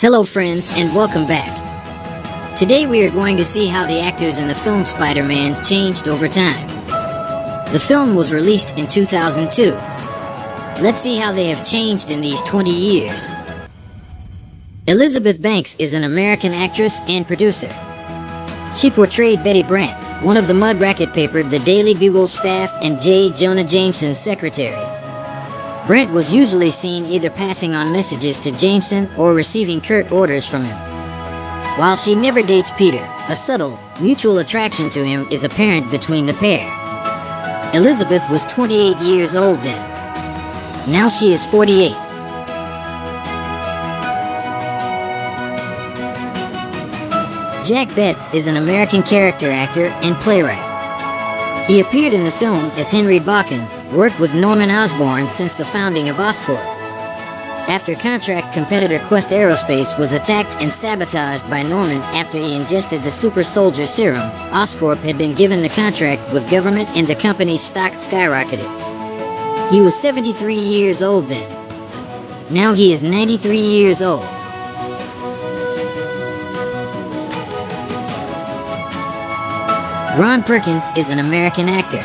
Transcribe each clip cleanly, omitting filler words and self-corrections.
Hello friends, and welcome back. Today we are going to see how the actors in the film Spider-Man changed over time. The film was released in 2002. Let's see how they have changed in these 20 years. Elizabeth Banks is an American actress and producer. She portrayed Betty Brant, one of the Mud Racket paper, the Daily Bugle staff, and J. Jonah Jameson's secretary. Brent was usually seen either passing on messages to Jameson or receiving curt orders from him. While she never dates Peter, a subtle, mutual attraction to him is apparent between the pair. Elizabeth was 28 years old then. Now she is 48. Jack Betts is an American character actor and playwright. He appeared in the film as Henry Bakken, worked with Norman Osborn since the founding of Oscorp. After contract competitor Quest Aerospace was attacked and sabotaged by Norman after he ingested the super soldier serum, Oscorp had been given the contract with government and the company's stock skyrocketed. He was 73 years old then. Now he is 93 years old. Ron Perkins is an American actor.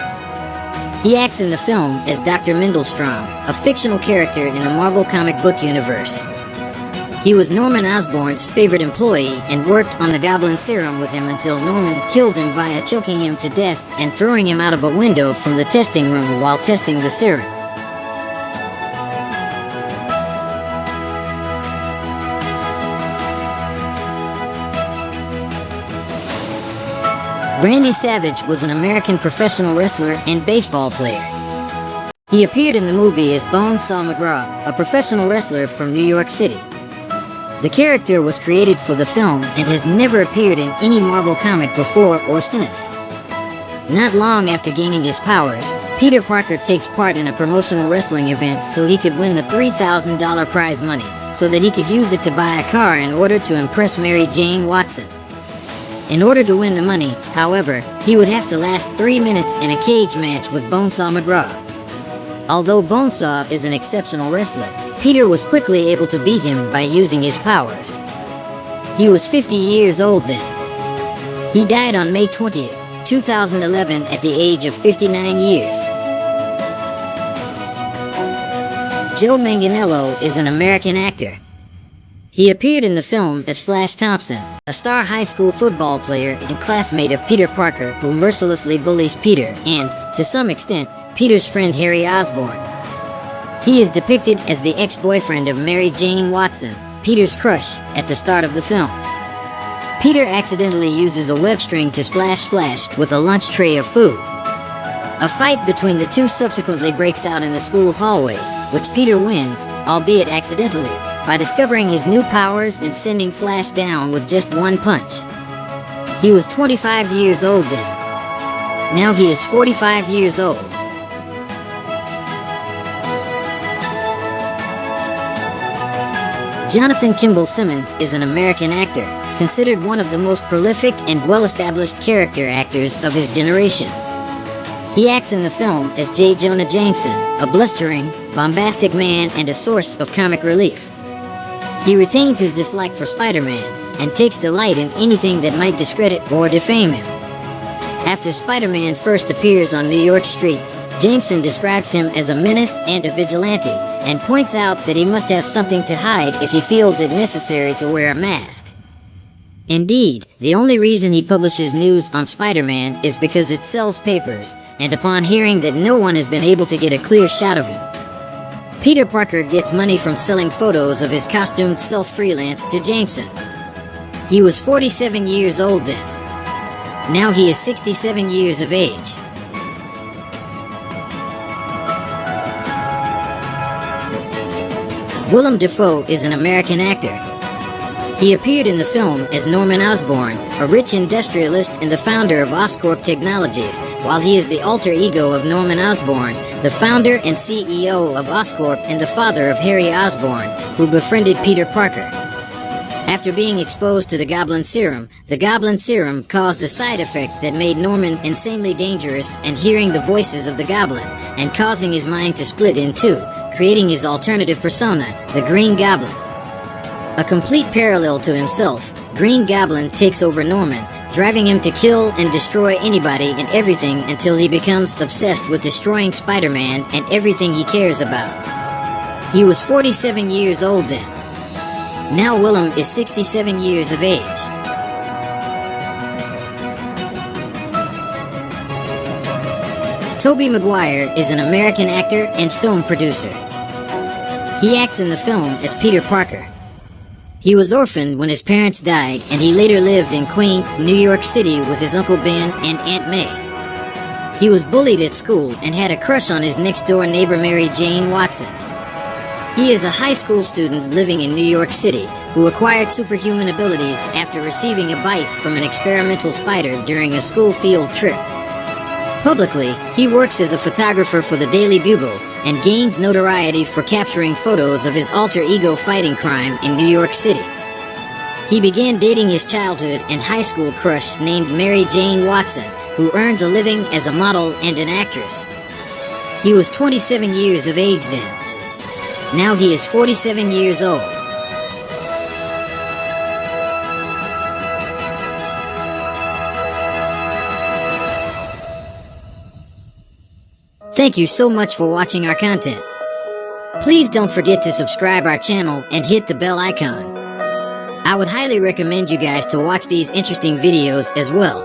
He acts in the film as Dr. Mendelstrom, a fictional character in the Marvel comic book universe. He was Norman Osborn's favorite employee and worked on the Goblin serum with him until Norman killed him via choking him to death and throwing him out of a window from the testing room while testing the serum. Randy Savage was an American professional wrestler and baseball player. He appeared in the movie as Bonesaw McGraw, a professional wrestler from New York City. The character was created for the film and has never appeared in any Marvel comic before or since. Not long after gaining his powers, Peter Parker takes part in a promotional wrestling event so he could win the $3,000 prize money, so that he could use it to buy a car in order to impress Mary Jane Watson. In order to win the money, however, he would have to last 3 minutes in a cage match with Bonesaw McGraw. Although Bonesaw is an exceptional wrestler, Peter was quickly able to beat him by using his powers. He was 50 years old then. He died on May 20th, 2011 at the age of 59 years. Joe Manganiello is an American actor. He appeared in the film as Flash Thompson, a star high school football player and classmate of Peter Parker who mercilessly bullies Peter and, to some extent, Peter's friend Harry Osborn. He is depicted as the ex-boyfriend of Mary Jane Watson, Peter's crush, at the start of the film. Peter accidentally uses a web string to splash Flash with a lunch tray of food. A fight between the two subsequently breaks out in the school's hallway, which Peter wins, albeit accidentally, by discovering his new powers and sending Flash down with just one punch. He was 25 years old then. Now he is 45 years old. Jonathan Kimball Simmons is an American actor, considered one of the most prolific and well-established character actors of his generation. He acts in the film as J. Jonah Jameson, a blustering, bombastic man and a source of comic relief. He retains his dislike for Spider-Man and takes delight in anything that might discredit or defame him. After Spider-Man first appears on New York streets, Jameson describes him as a menace and a vigilante, and points out that he must have something to hide if he feels it necessary to wear a mask. Indeed, the only reason he publishes news on Spider-Man is because it sells papers, and upon hearing that no one has been able to get a clear shot of him. Peter Parker gets money from selling photos of his costumed self-freelance to Jameson. He was 47 years old then. Now he is 67 years of age. Willem Dafoe is an American actor. He appeared in the film as Norman Osborn, a rich industrialist and the founder of Oscorp Technologies, while he is the alter ego of Norman Osborn, the founder and CEO of Oscorp and the father of Harry Osborn, who befriended Peter Parker. After being exposed to the Goblin serum caused a side effect that made Norman insanely dangerous and hearing the voices of the Goblin, and causing his mind to split in two, creating his alternative persona, the Green Goblin. A complete parallel to himself, Green Goblin takes over Norman, driving him to kill and destroy anybody and everything until he becomes obsessed with destroying Spider-Man and everything he cares about. He was 47 years old then. Now Willem is 67 years of age. Tobey Maguire is an American actor and film producer. He acts in the film as Peter Parker. He was orphaned when his parents died, and he later lived in Queens, New York City with his Uncle Ben and Aunt May. He was bullied at school and had a crush on his next-door neighbor Mary Jane Watson. He is a high school student living in New York City who acquired superhuman abilities after receiving a bite from an experimental spider during a school field trip. Publicly, he works as a photographer for the Daily Bugle and gains notoriety for capturing photos of his alter ego fighting crime in New York City. He began dating his childhood and high school crush named Mary Jane Watson, who earns a living as a model and an actress. He was 27 years of age then. Now he is 47 years old. Thank you so much for watching our content. Please don't forget to subscribe our channel and hit the bell icon. I would highly recommend you guys to watch these interesting videos as well.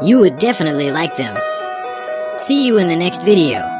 You would definitely like them. See you in the next video.